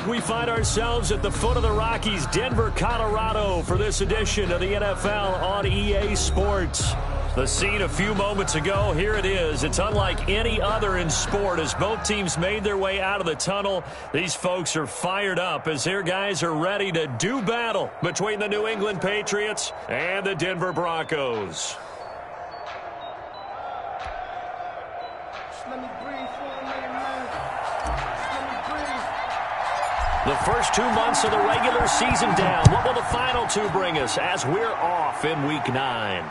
We find ourselves at the foot of the Rockies, Denver, Colorado, for this edition of the NFL on EA Sports. The scene a few moments ago, here it is. It's unlike any other in sport as both teams made their way out of the tunnel. These folks are fired up as their guys are ready to do battle between the New England Patriots and the Denver Broncos. The first 2 months of the regular season down. What will the final two bring us as we're off in Week 9?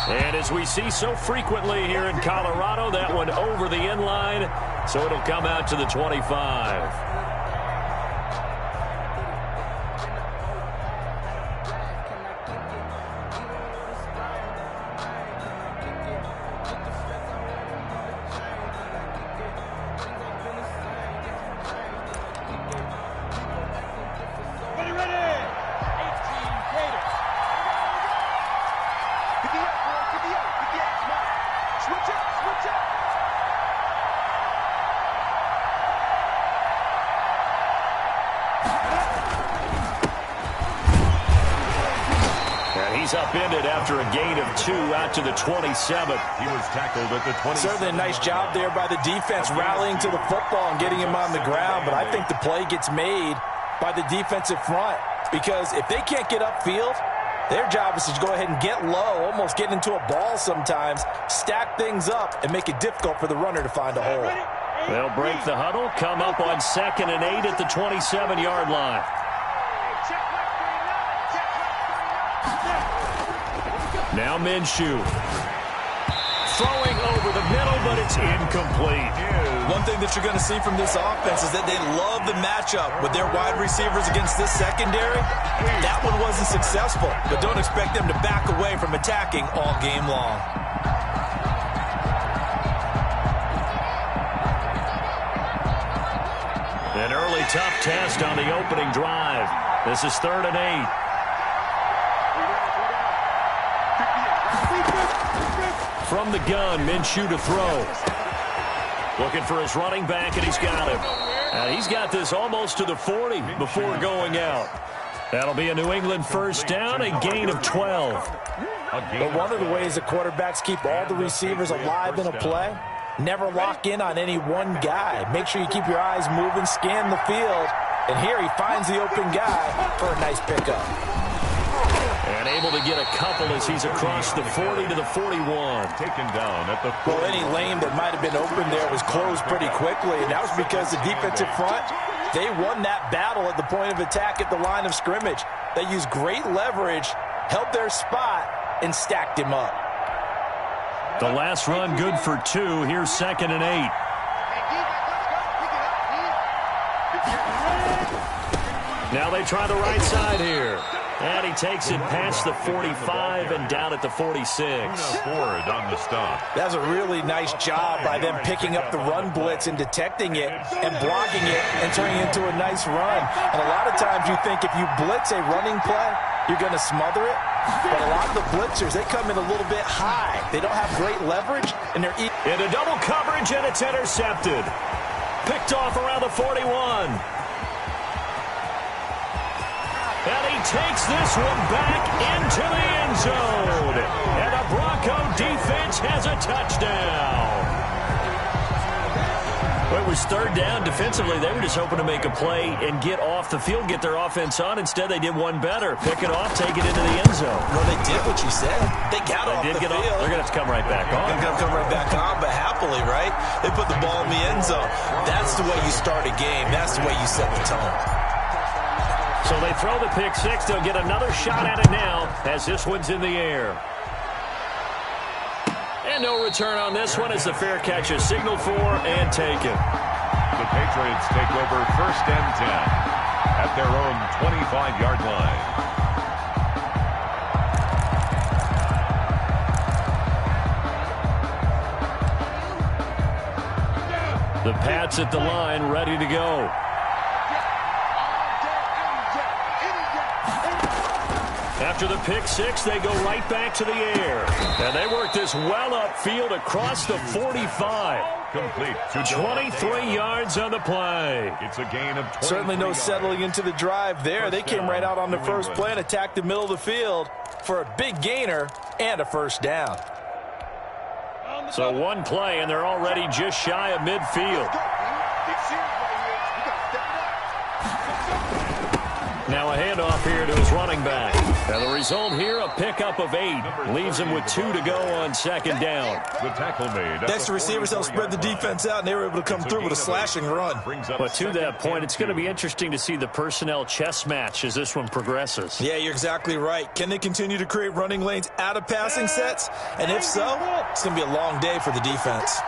And as we see so frequently here in Colorado, that one over the end line, so it'll come out to the 25. He's upended after a gain of 2 out to the 27. He was tackled at the 27. Certainly a nice job there by the defense rallying to the football and getting him on the ground, but I think the play gets made by the defensive front because if they can't get upfield, their job is to go ahead and get low, almost get into a ball sometimes, stack things up, and make it difficult for the runner to find a hole. They'll break the huddle, come up on 2nd and 8 at the 27-yard line. Now Minshew. Throwing over the middle, but it's incomplete. One thing that you're going to see from this offense is that they love the matchup with their wide receivers against this secondary. That one wasn't successful, but don't expect them to back away from attacking all game long. An early tough test on the opening drive. This is 3rd and 8. From the gun, Minshew to throw. Looking for his running back, and he's got him. And he's got this almost to the 40 before going out. That'll be a New England first down, a gain of 12. But one of the ways that quarterbacks keep all the receivers alive in a play, never lock in on any one guy. Make sure you keep your eyes moving, scan the field. And here he finds the open guy for a nice pickup. And able to get a couple as he's across the 40 to the 41. Taken down at the 40. Well, any lane that might have been open there was closed pretty quickly, and that was because the defensive front, they won that battle at the point of attack at the line of scrimmage. They used great leverage, held their spot, and stacked him up. The last run good for 2. Here's 2nd and 8. Now they try the right side here. And he takes it past the 45 and down at the 46. Ford on the stop. That's a really nice job by them picking up the run blitz and detecting it and blocking it and turning it into a nice run. And a lot of times you think if you blitz a running play, you're going to smother it. But a lot of the blitzers, they come in a little bit high. They don't have great leverage, and they're into double coverage, and it's intercepted. Picked off around the 41. And he takes this one back into the end zone. And the Bronco defense has a touchdown. Well, it was 3rd down. Defensively, they were just hoping to make a play and get off the field, get their offense on. Instead, they did one better. Pick it off, take it into the end zone. Well, they did what you said. They got off the field. They're going to have to come right back on. They're going to come right back on, but happily, right? They put the ball in the end zone. That's the way you start a game. That's the way you set the tone. So they throw the pick 6. They'll get another shot at it now as this one's in the air. And no return on this one as the fair catch is signaled for and taken. The Patriots take over 1st and 10 at their own 25-yard line. The Pats at the line ready to go. After the pick 6, they go right back to the air. And they work this well upfield across the 45. Complete. 23 yards on the play. It's a gain of 20. Certainly no settling into the drive there. They came right out on the first play and attacked the middle of the field for a big gainer and a first down. So one play, and they're already just shy of midfield. Now a handoff here to his running back. And the result here, a pickup of 8. Leaves him with 2 to go on second down. The tackle made. Extra receivers helped spread the defense out, and they were able to come through with a slashing run. But to that point, it's going to be interesting to see the personnel chess match as this one progresses. Yeah, you're exactly right. Can they continue to create running lanes out of passing sets? And if so, it's going to be a long day for the defense.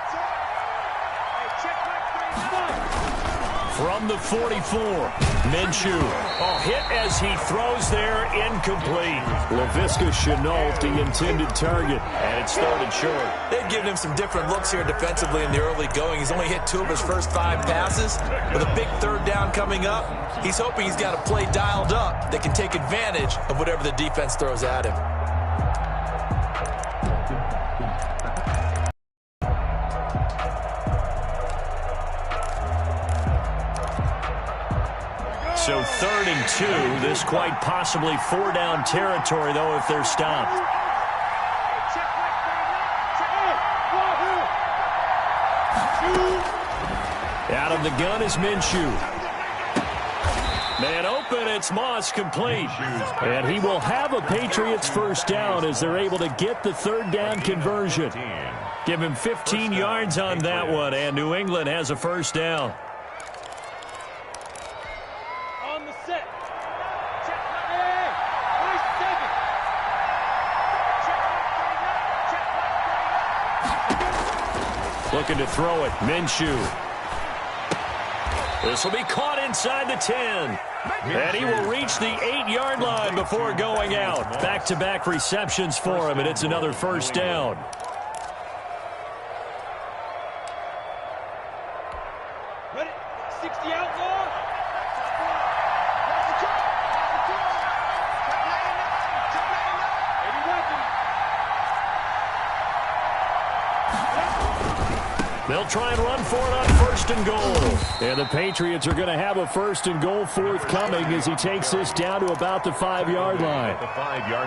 From the 44, Minshew. Hit as he throws there, incomplete. Laviska Shenault, the intended target, and it's 3rd and short. They've given him some different looks here defensively in the early going. He's only hit 2 of his first 5 passes. With a big 3rd down coming up, he's hoping he's got a play dialed up that can take advantage of whatever the defense throws at him. So 3rd and 2. This quite possibly 4-down territory, though, if they're stopped. Out of the gun is Minshew. Man open, it's Moss, complete. And he will have a Patriots first down as they're able to get the 3rd down conversion. Give him 15 yards on that one, and New England has a first down. Looking to throw it, Minshew. This will be caught inside the 10. And he will reach the 8-yard line before going out. Back-to-back receptions for him, and it's another first down. Ready? 60 out, Lord. They'll try and run for it on 1st and goal. And the Patriots are going to have a 1st and goal forthcoming as he takes this down to about the 5-yard line.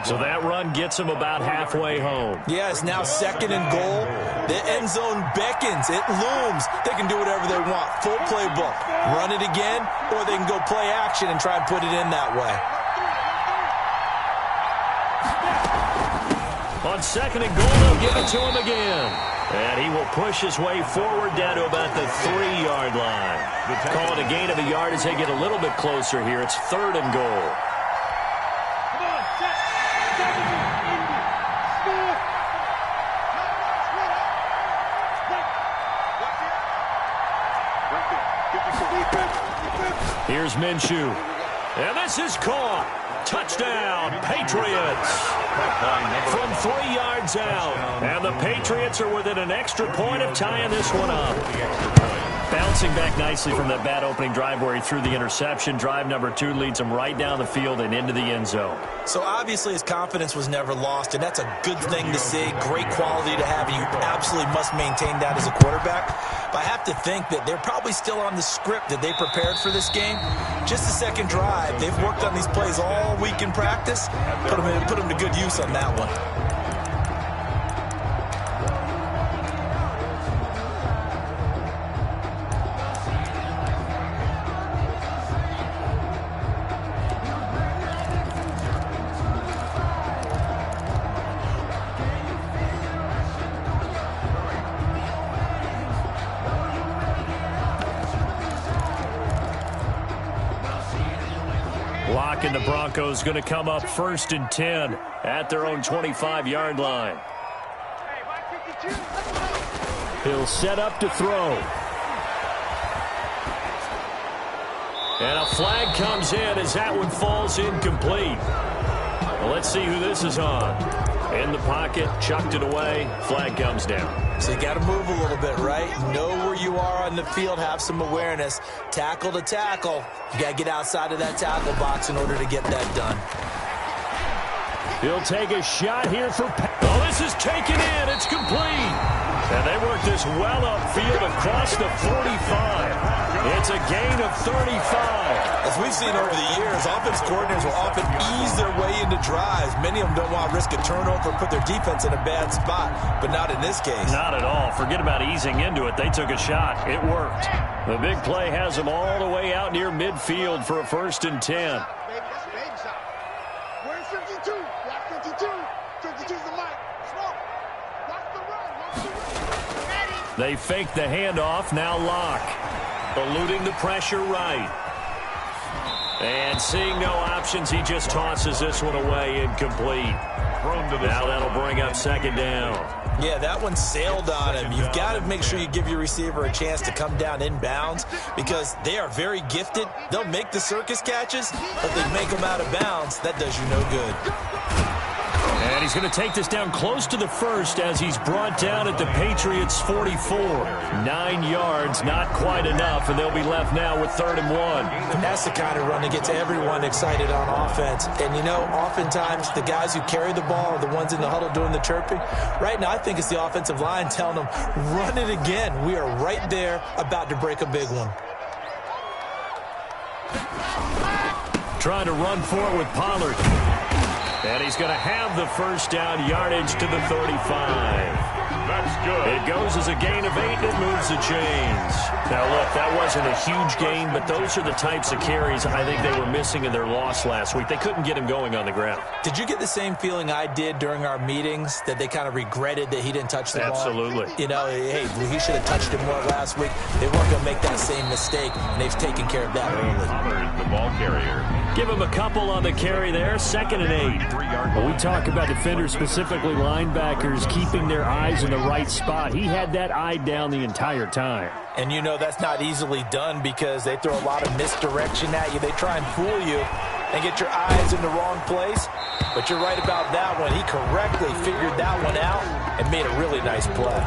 So that run gets him about halfway home. Yeah, it's now 2nd and goal. The end zone beckons. It looms. They can do whatever they want. Full playbook. Run it again, or they can go play action and try and put it in that way. On 2nd and goal, they'll give it to him again. And he will push his way forward down to about the 3-yard line. Call it a gain of a yard as they get a little bit closer here. It's 3rd and goal. Come on, set. Score. Here's Minshew. And this is caught. Touchdown, Patriots. From 3 yards out. And the Patriots are within an extra point of tying this one up. Bouncing back nicely from that bad opening drive where he threw the interception. Drive number 2 leads him right down the field and into the end zone. So obviously his confidence was never lost, and that's a good thing to see. Great quality to have, and you absolutely must maintain that as a quarterback. But I have to think that they're probably still on the script that they prepared for this game. Just the 2nd drive. They've worked on these plays all week in practice. Put them to good use on that one. And the Broncos going to come up 1st and 10 at their own 25-yard line. He'll set up to throw. And a flag comes in as that one falls incomplete. Well, let's see who this is on. In the pocket, chucked it away, flag comes down. So you got to move a little bit, right? Know where you are on the field, have some awareness. Tackle to tackle. You got to get outside of that tackle box in order to get that done. He'll take a shot here for... Oh, this is taken in. It's complete. And they work this well upfield across the 45. It's a gain of 35. As we've seen over the years, offense coordinators will often ease their way into drives. Many of them don't want to risk a turnover or put their defense in a bad spot, but not in this case. Not at all. Forget about easing into it. They took a shot. It worked. The big play has them all the way out near midfield for a 1st and 10. Where's 52? Block 52. 52's the mic. Smoke. Block the run. Block the run. Ready. They fake the handoff. Now Locke. Eluding the pressure right. And seeing no options, he just tosses this one away incomplete. Now that'll bring up 2nd down. Yeah, that one sailed on him. You've got to make sure you give your receiver a chance to come down inbounds because they are very gifted. They'll make the circus catches, but they make them out of bounds. That does you no good. And he's going to take this down close to the 1st as he's brought down at the Patriots' 44. 9 yards, not quite enough, and they'll be left now with 3rd and 1. And that's the kind of run that gets everyone excited on offense. And, you know, oftentimes the guys who carry the ball are the ones in the huddle doing the chirping. Right now, I think it's the offensive line telling them, run it again. We are right there about to break a big one. Trying to run for it with Pollard. And he's going to have the 1st down, yardage to the 35. That's good. It goes as a gain of 8, and it moves the chains. Now, look, that wasn't a huge gain, but those are the types of carries I think they were missing in their loss last week. They couldn't get him going on the ground. Did you get the same feeling I did during our meetings, that they kind of regretted that he didn't touch the ball? Absolutely. You know, hey, he should have touched it more last week. They weren't going to make that same mistake, and they've taken care of that early. Pollard, the ball carrier. Give him a couple on the carry there. 2nd and 8. When we talk about defenders, specifically linebackers, keeping their eyes in the right spot, he had that eye down the entire time. And you know that's not easily done because they throw a lot of misdirection at you. They try and fool you and get your eyes in the wrong place. But you're right about that one. He correctly figured that one out and made a really nice play.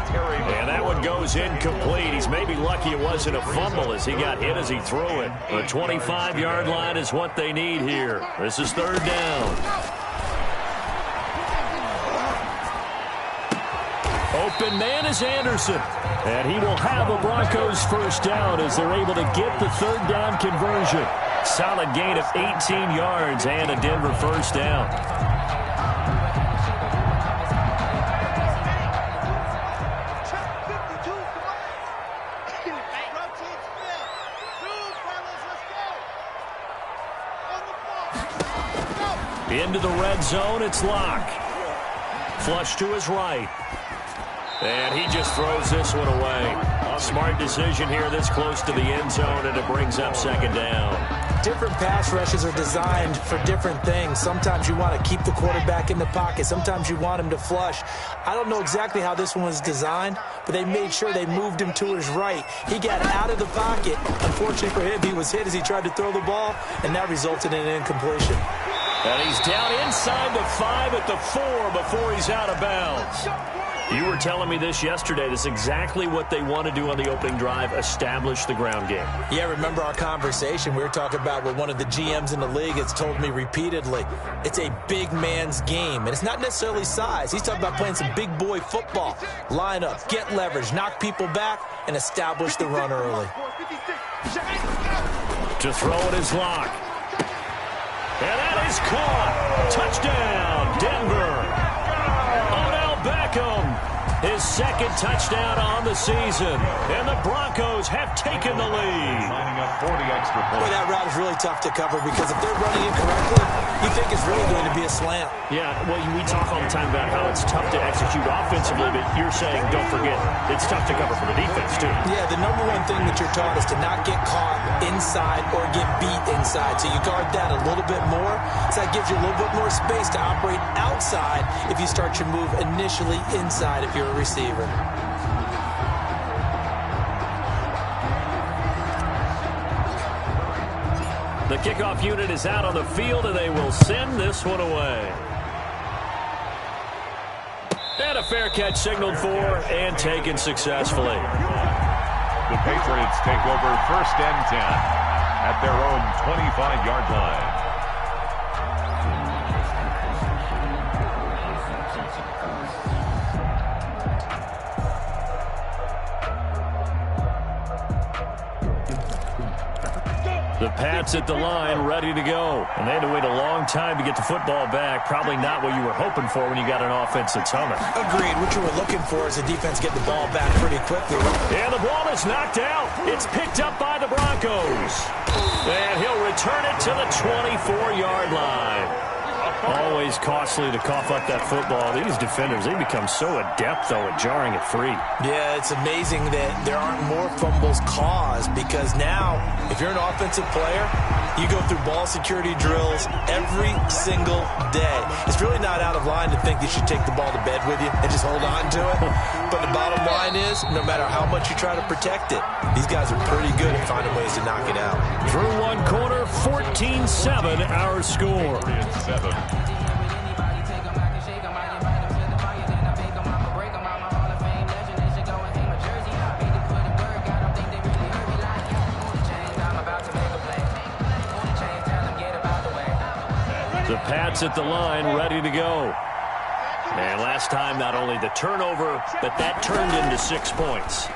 And that one goes incomplete. He's maybe lucky it wasn't a fumble as he got hit as he threw it. The 25-yard line is what they need here. This is 3rd down. Open man is Anderson. And he will have a Broncos 1st down as they're able to get the 3rd down conversion. Solid gain of 18 yards and a Denver 1st down. Into the red zone, it's Locke. Flush to his right. And he just throws this one away. Smart decision here this close to the end zone, and it brings up 2nd down. Different pass rushes are designed for different things. Sometimes you want to keep the quarterback in the pocket. Sometimes you want him to flush. I don't know exactly how this one was designed, but they made sure they moved him to his right. He got out of the pocket. Unfortunately for him, he was hit as he tried to throw the ball, and that resulted in an incompletion. And he's down inside the 5 at the 4 before he's out of bounds. You were telling me this yesterday. This is exactly what they want to do on the opening drive, establish the ground game. Yeah, remember our conversation. We were talking about what one of the GMs in the league has told me repeatedly. It's a big man's game, and it's not necessarily size. He's talking about playing some big boy football. Line up, get leverage, knock people back, and establish the run early. To throw it is Locke. And that is caught. Touchdown, Denver. Beckham, his 2nd touchdown on the season, and the Broncos have taken the lead. Lining up 40 extra points. Boy, that route is really tough to cover because if they're running it correctly, you think it's really going to be a slant. Yeah, well, we talk all the time about how it's tough to execute offensively, but you're saying, don't forget, it's tough to cover for the defense, too. Yeah, the number one thing that you're taught is to not get caught inside or get beat inside. So you guard that a little bit more. So that gives you a little bit more space to operate outside if you start your move initially inside if you're a receiver. The kickoff unit is out on the field, and they will send this one away. And a fair catch signaled for and taken successfully. The Patriots take over 1st and 10 at their own 25-yard line. The Pats at the line, ready to go. And they had to wait a long time to get the football back. Probably not what you were hoping for when you got an offense that's humming. Agreed. What you were looking for is a defense get the ball back pretty quickly. And the ball is knocked out. It's picked up by the Broncos. And he'll return it to the 24-yard line. Always costly to cough up that football. These defenders, they become so adept, though, at jarring it free. Yeah, it's amazing that there aren't more fumbles caused because now, if you're an offensive player, you go through ball security drills every single day. It's really not out of line to think that you take the ball to bed with you and just hold on to it. But the bottom line is, no matter how much you try to protect it, these guys are pretty good at finding ways to knock it out. Through one quarter, 14-7 our score. The Pats at the line, ready to go. And last time, not only the turnover, but that turned into 6 points.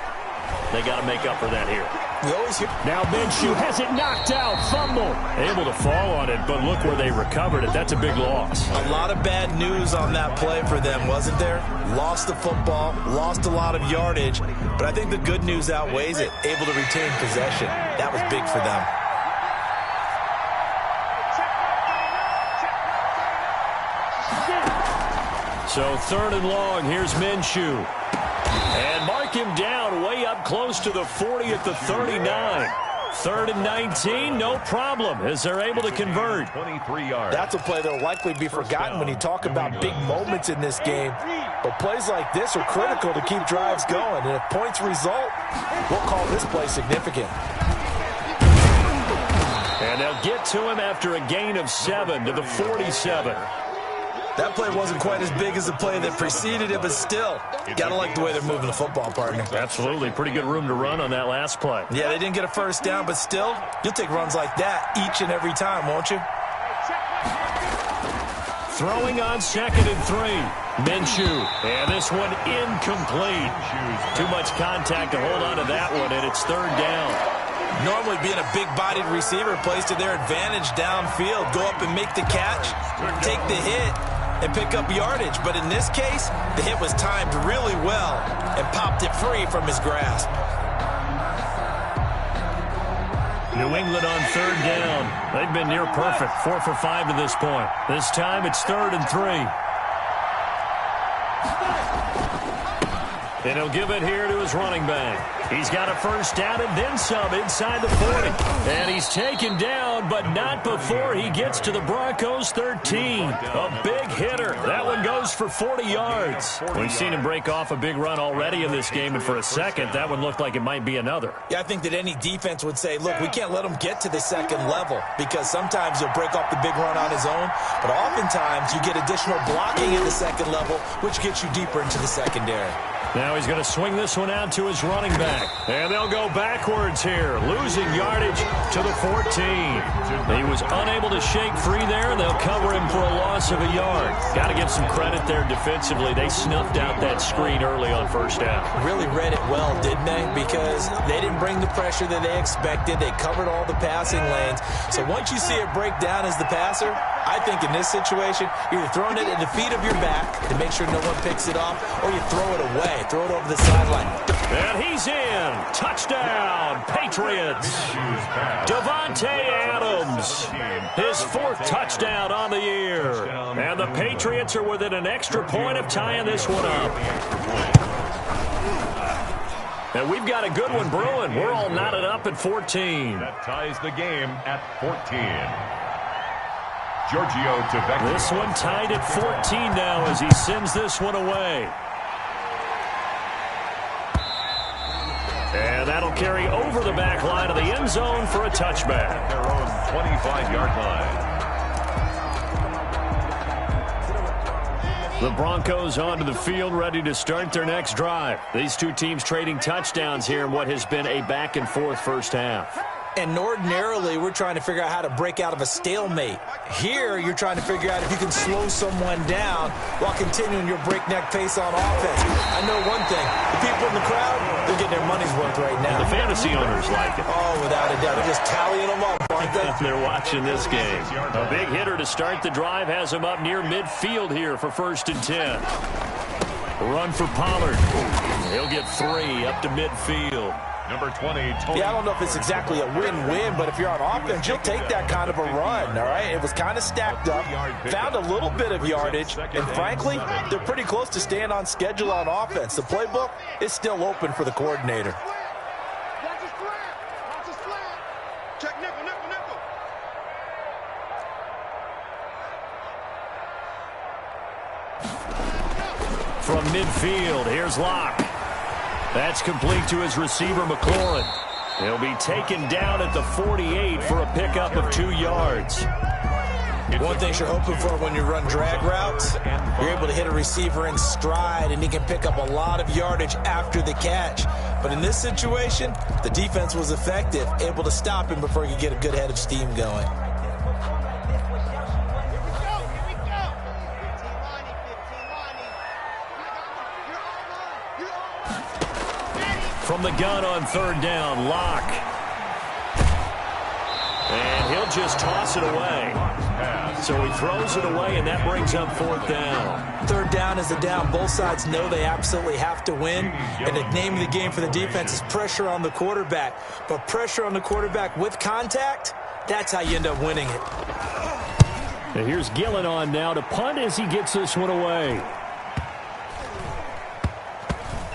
They got to make up for that here. We always hear. Now Minshew has it knocked out. Fumble. Able to fall on it, but look where they recovered it. That's a big loss. A lot of bad news on that play for them, wasn't there? Lost the football, lost a lot of yardage, but I think the good news outweighs it. Able to retain possession. That was big for them. So 3rd and long, here's Minshew. And mark him down way up close to the 40 at the 39. 3rd and 19, no problem, as they're able to convert. 23 yards. That's a play that'll likely be forgotten when you talk about big moments in this game. But plays like this are critical to keep drives going. And if points result, we'll call this play significant. And they'll get to him after a gain of 7 to the 47. That play wasn't quite as big as the play that preceded it, but still, gotta like the way they're moving the football, partner. Absolutely. Pretty good room to run on that last play. Yeah, they didn't get a first down, but still, you'll take runs like that each and every time, won't you? Throwing on 2nd and 3. Minshew. And this one incomplete. Too much contact to hold on to that one, and it's 3rd down. Normally being a big-bodied receiver plays to their advantage downfield. Go up and make the catch, take the hit, and pick up yardage. But in this case, the hit was timed really well and popped it free from his grasp. New England on 3rd down. They've been near perfect. 4 for 5 to this point. This time it's 3rd and 3. And he'll give it here to his running back. He's got a first down and then some inside the 40. And he's taken down, but not before he gets to the Broncos' 13. A big hitter. That one goes for 40 yards. We've seen him break off a big run already in this game, and for a second, that one looked like it might be another. Yeah, I think that any defense would say, look, we can't let him get to the second level because sometimes he'll break off the big run on his own, but oftentimes you get additional blocking at the second level, which gets you deeper into the secondary. Now he's going to swing this one out to his running back. And they'll go backwards here, losing yardage to the 14. He was unable to shake free there, and they'll cover him for a loss of a yard. Got to give some credit there defensively. They snuffed out that screen early on first down. Really read it well, didn't they? Because they didn't bring the pressure that they expected. They covered all the passing lanes. So once you see it break down as the passer, I think in this situation, you're either throwing it at the feet of your back to make sure no one picks it off, or you throw it away. Throw it over the sideline. And he's in. Touchdown, Patriots. Davante Adams. His 4th touchdown on the year. And the Patriots are within an extra point of tying this one up. And we've got a good one brewing. We're all knotted up at 14. That ties the game at 14. Giorgio to Vecchio. This one tied at 14 now as he sends this one away. And that'll carry over the back line of the end zone for a touchback. Their own 25-yard line. The Broncos onto the field, ready to start their next drive. These two teams trading touchdowns here in what has been a back-and-forth first half. And ordinarily, we're trying to figure out how to break out of a stalemate. Here, you're trying to figure out if you can slow someone down while continuing your breakneck pace on offense. I know one thing. The people in the crowd, they're getting their money's worth right now. And the fantasy owners like it. Oh, without a doubt. They're just tallying them up, aren't they? They're watching this game. A big hitter to start the drive has him up near midfield here for 1st and 10. Run for Pollard. He'll get 3 up to midfield. Number 20, Tony. Yeah, I don't know if it's exactly a win-win, but if you're on offense, you'll take that kind of a run, all right? It was kind of stacked up, found a little bit of yardage, and frankly, they're pretty close to staying on schedule on offense. The playbook is still open for the coordinator. Watch his flat. Watch his flat. Check nickel, nickel, nickel. From midfield, here's Locke. That's complete to his receiver, McLaurin. He'll be taken down at the 48 for a pickup of 2 yards. One thing you're hoping for when you run drag routes, you're able to hit a receiver in stride, and he can pick up a lot of yardage after the catch. But in this situation, the defense was effective, able to stop him before he could get a good head of steam going. From the gun on 3rd down, Locke. And he'll just toss it away. So he throws it away, and that brings up 4th down. 3rd down is a down. Both sides know they absolutely have to win. And the name of the game for the defense is pressure on the quarterback. But pressure on the quarterback with contact, that's how you end up winning it. And here's Gillen on now to punt as he gets this one away.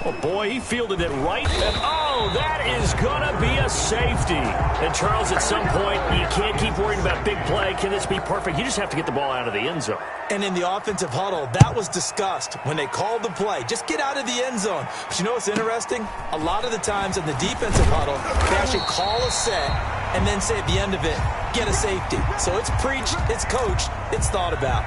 Oh, boy, he fielded it right. And, oh, that is going to be a safety. And, Charles, at some point, you can't keep worrying about big play. Can this be perfect? You just have to get the ball out of the end zone. And in the offensive huddle, that was discussed when they called the play. Just get out of the end zone. But you know what's interesting? A lot of the times in the defensive huddle, they actually call a set and then say at the end of it, get a safety. So it's preached, it's coached, it's thought about.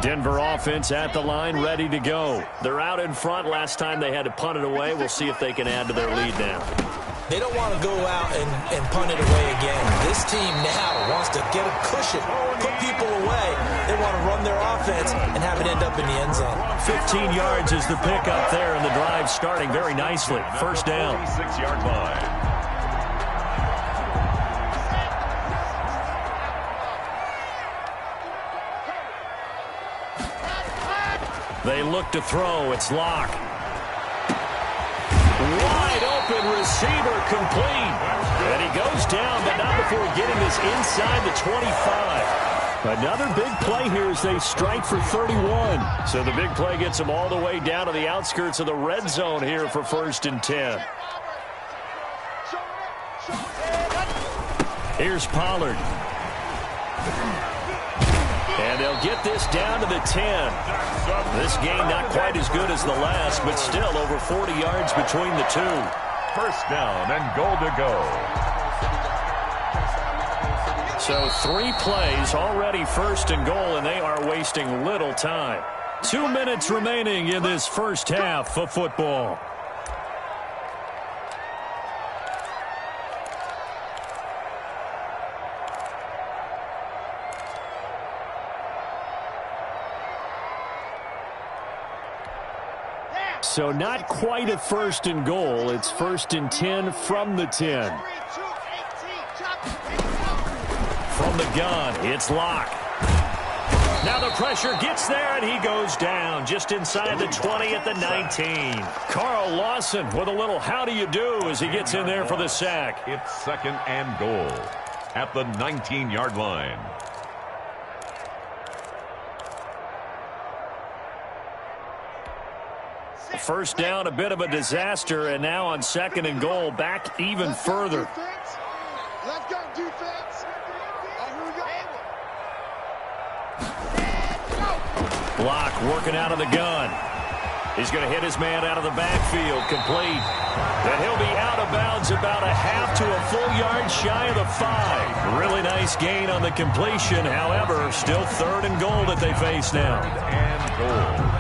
Denver offense at the line, ready to go. They're out in front. Last time they had to punt it away. We'll see if they can add to their lead now. They don't want to go out and punt it away again. This team now wants to get a cushion, put people away. They want to run their offense and have it end up in the end zone. 15 yards is the pickup there, and the drive starting very nicely. 1st down. 6-yard line. They look to throw. It's Locke. Wide open receiver complete. And he goes down, but not before getting this inside the 25. Another big play here as they strike for 31. So the big play gets them all the way down to the outskirts of the red zone here for 1st and 10. Here's Pollard. And they'll get this down to the 10. This game not quite as good as the last, but still over 40 yards between the two. 1st down and goal to go. So 3 plays, already 1st and goal, and they are wasting little time. 2 minutes remaining in this first half of football. So not quite a 1st and goal. It's 1st and 10 from the 10. From the gun, it's Locke. Now the pressure gets there, and he goes down just inside the 20 at the 19. Carl Lawson with a little how do you do as he gets in there for the sack. It's 2nd and goal at the 19-yard line. First down, a bit of a disaster, and now on 2nd and goal, back even further. Let's go, defense. Here we go. Block working out of the gun. He's going to hit his man out of the backfield, complete. And he'll be out of bounds about a half to a full yard shy of the 5. Really nice gain on the completion. However, still 3rd and goal that they face now. And goal.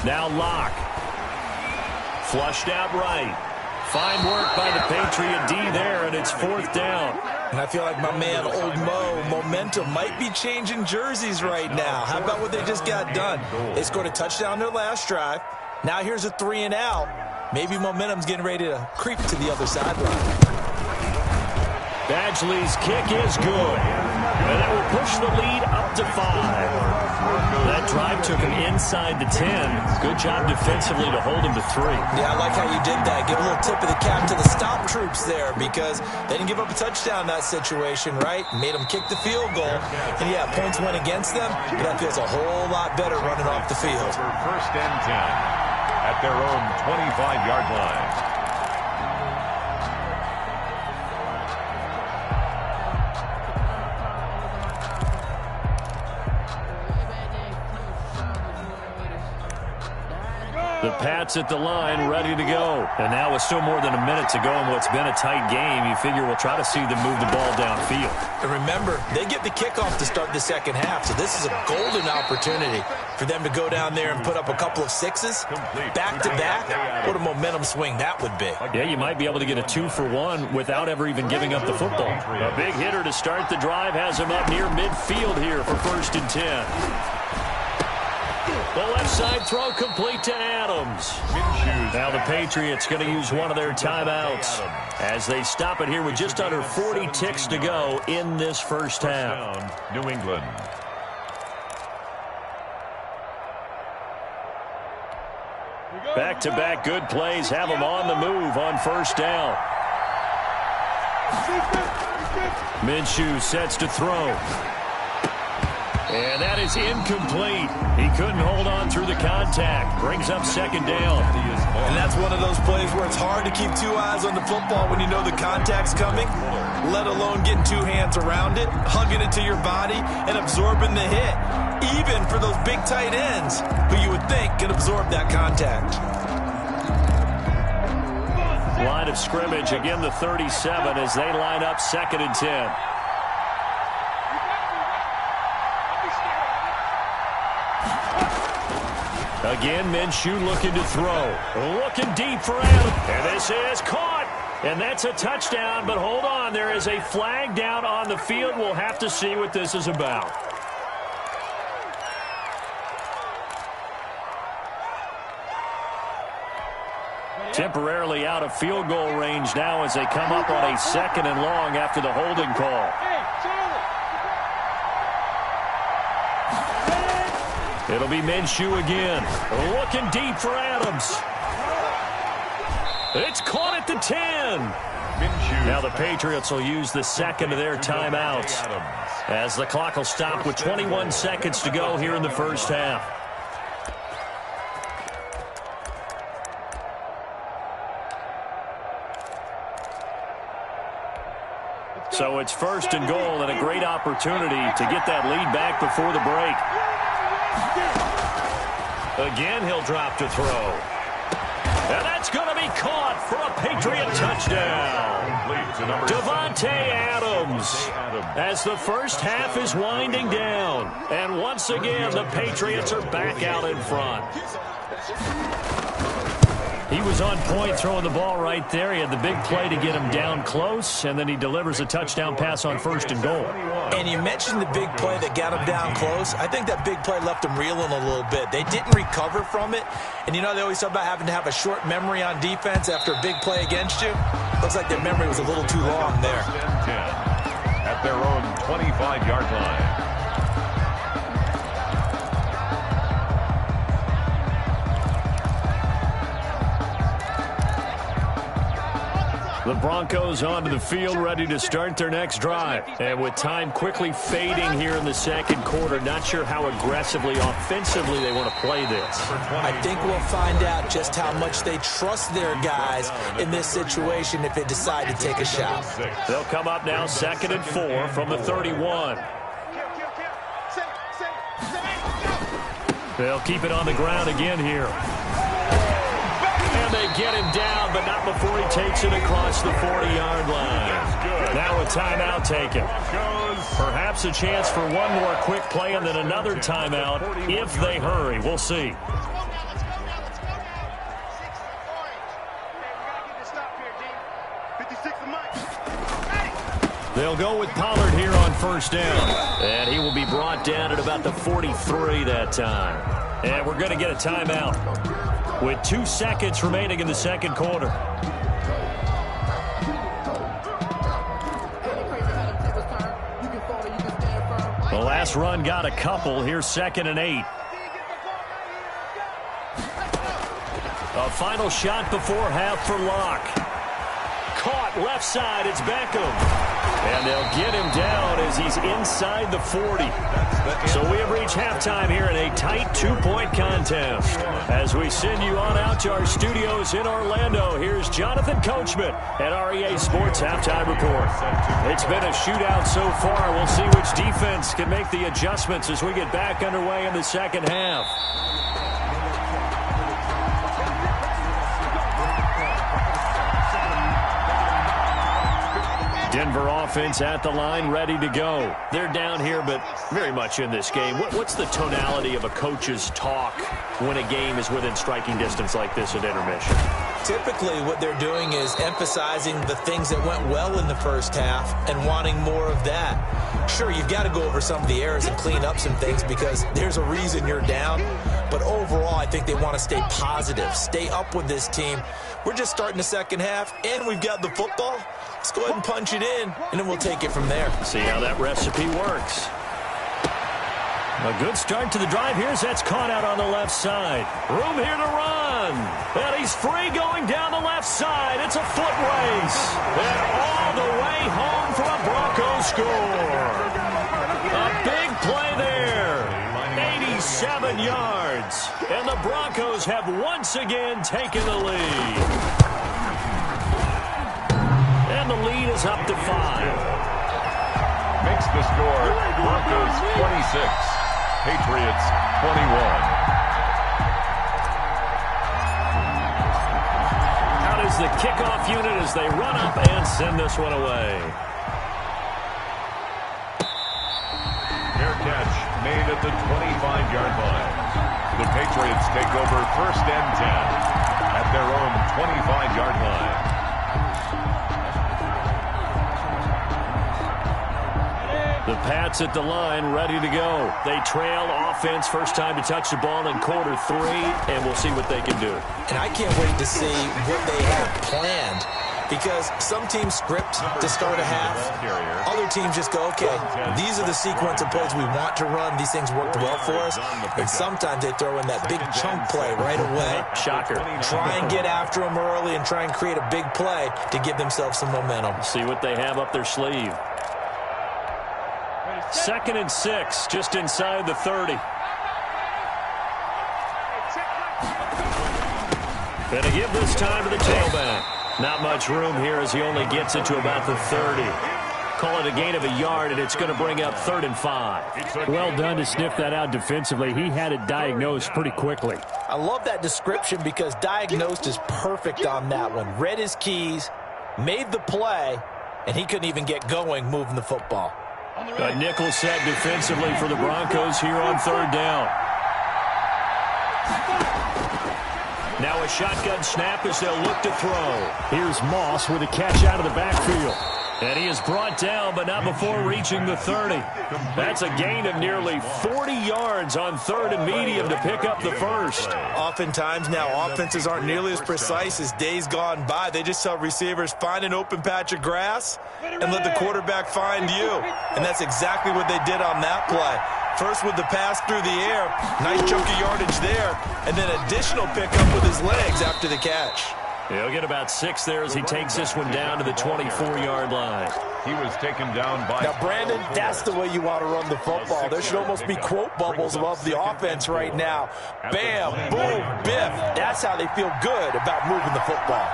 Now Locke. Flushed out right. Fine work by the Patriot D there, and it's 4th down. And I feel like my man, Old Mo, momentum might be changing jerseys right now. How about what they just got done? They scored a touchdown their last drive. Now here's a 3 and out. Maybe momentum's getting ready to creep to the other sideline. Badgley's kick is good. And that will push the lead up to 5. That drive took him inside the 10. Good job defensively to hold him to 3. Yeah, I like how you did that. Give a little tip of the cap to the stop troops there because they didn't give up a touchdown in that situation, right? Made them kick the field goal. And, yeah, points went against them, but that feels a whole lot better running off the field. First and 10 at their own 25-yard line. The Pats at the line, ready to go. And now with still more than a minute to go in what's been a tight game, you figure we'll try to see them move the ball downfield. And remember, they get the kickoff to start the second half, so this is a golden opportunity for them to go down there and put up a couple of 6s. Back-to-back, what a momentum swing that would be. Yeah, you might be able to get a 2-for-1 without ever even giving up the football. A big hitter to start the drive has him up near midfield here for 1st and 10. The left side throw complete to Adams. Now the Patriots going to use one of their timeouts as they stop it here with just under 40 ticks to go in this first half. New England. Back-to-back good plays have them on the move on 1st down. Minshew sets to throw. And that is incomplete. He couldn't hold on through the contact. Brings up 2nd down. And that's one of those plays where it's hard to keep 2 eyes on the football when you know the contact's coming, let alone getting 2 hands around it, hugging it to your body, and absorbing the hit. Even for those big tight ends who you would think can absorb that contact. Line of scrimmage, again the 37 as they line up 2nd and 10. Again, Minshew looking to throw. Looking deep for Adams. And this is caught. And that's a touchdown, but hold on. There is a flag down on the field. We'll have to see what this is about. Temporarily out of field goal range now as they come up on a 2nd and long after the holding call. It'll be Minshew again. Looking deep for Adams. It's caught at the 10. Now the Patriots will use the 2nd of their timeouts as the clock will stop with 21 seconds to go here in the first half. So it's 1st and goal and a great opportunity to get that lead back before the break. Again, he'll drop to throw. And that's going to be caught for a Patriot touchdown. Davante Adams as the first half is winding down. And once again, the Patriots are back out in front. He was on point throwing the ball right there. He had the big play to get him down close, and then he delivers a touchdown pass on 1st and goal. And you mentioned the big play that got him down close. I think that big play left him reeling a little bit. They didn't recover from it. And, you know, they always talk about having to have a short memory on defense after a big play against you. Looks like their memory was a little too long there. At their own 25-yard line. The Broncos onto the field, ready to start their next drive. And with time quickly fading here in the second quarter, not sure how aggressively, offensively they want to play this. I think we'll find out just how much they trust their guys in this situation if they decide to take a shot. They'll come up now 2nd and 4 from the 31. They'll keep it on the ground again here. And they get him down, but not before he takes it across the 40-yard line. Now a timeout taken. Perhaps a chance for one more quick play and then another timeout if they hurry. We'll see. They'll go with Pollard here on first down. And he will be brought down at about the 43 that time. And we're going to get a timeout with 2 seconds remaining in the second quarter. The last run got a couple. Here's 2nd and 8. A final shot before half for Locke. Caught left side. It's Beckham. And they'll get him down as he's inside the 40. So we have reached halftime here in a tight 2-point contest. As we send you on out to our studios in Orlando, here's Jonathan Coachman at REA Sports Halftime Report. It's been a shootout so far. We'll see which defense can make the adjustments as we get back underway in the second half. Denver offense at the line, ready to go. They're down here, but very much in this game. What's the tonality of a coach's talk when a game is within striking distance like this at intermission? Typically, what they're doing is emphasizing the things that went well in the first half and wanting more of that. Sure, you've got to go over some of the errors and clean up some things because there's a reason you're down. But overall, I think they want to stay positive, stay up with this team. We're just starting the second half, and we've got the football. Let's go ahead and punch it in, and then we'll take it from there. See how that recipe works. A good start to the drive. Here's that's caught out on the left side. Room here to run. And he's free going down the left side. It's a foot race. And all the way home for a Broncos score. A big play there. 87 yards. And the Broncos have once again taken the lead. And the lead is up to 5. Makes the score Broncos 26, Patriots 21. Out is the kickoff unit as they run up and send this one away. Fair catch made at the 25-yard line. The Patriots take over 1st and 10 at their own 25-yard line. The Pats at the line, ready to go. They trail offense, first time to touch the ball in quarter 3, and we'll see what they can do. And I can't wait to see what they have planned because some teams script to start a half. Other teams just go, okay, these are the sequence of plays we want to run. These things worked well for us. And sometimes they throw in that big chunk play right away. Shocker. Try and get after them early and try and create a big play to give themselves some momentum. See what they have up their sleeve. 2nd and 6, just inside the 30. Gonna give this time to the tailback. Not much room here as he only gets it to about the 30. Call it a gain of a yard, and it's going to bring up 3rd and 5. Well done to sniff that out defensively. He had it diagnosed pretty quickly. I love that description because diagnosed is perfect on that one. Read his keys, made the play, and he couldn't even get going moving the football. A nickel set defensively for the Broncos here on 3rd down. Now a shotgun snap as they'll look to throw. Here's Moss with a catch out of the backfield. And he is brought down, but not before reaching the 30. That's a gain of nearly 40 yards on 3rd and medium to pick up the first. Oftentimes now offenses aren't nearly as precise as days gone by. They just tell receivers, find an open patch of grass and let the quarterback find you. And that's exactly what they did on that play. First with the pass through the air, nice chunk of yardage there, and then additional pickup with his legs after the catch. He'll get about 6 there as he takes this one down to the 24-yard line. He was taken down by... Now, Brandon, that's the way you want to run the football. There should almost be quote bubbles above the offense right now. Bam, boom, biff. That's how they feel good about moving the football.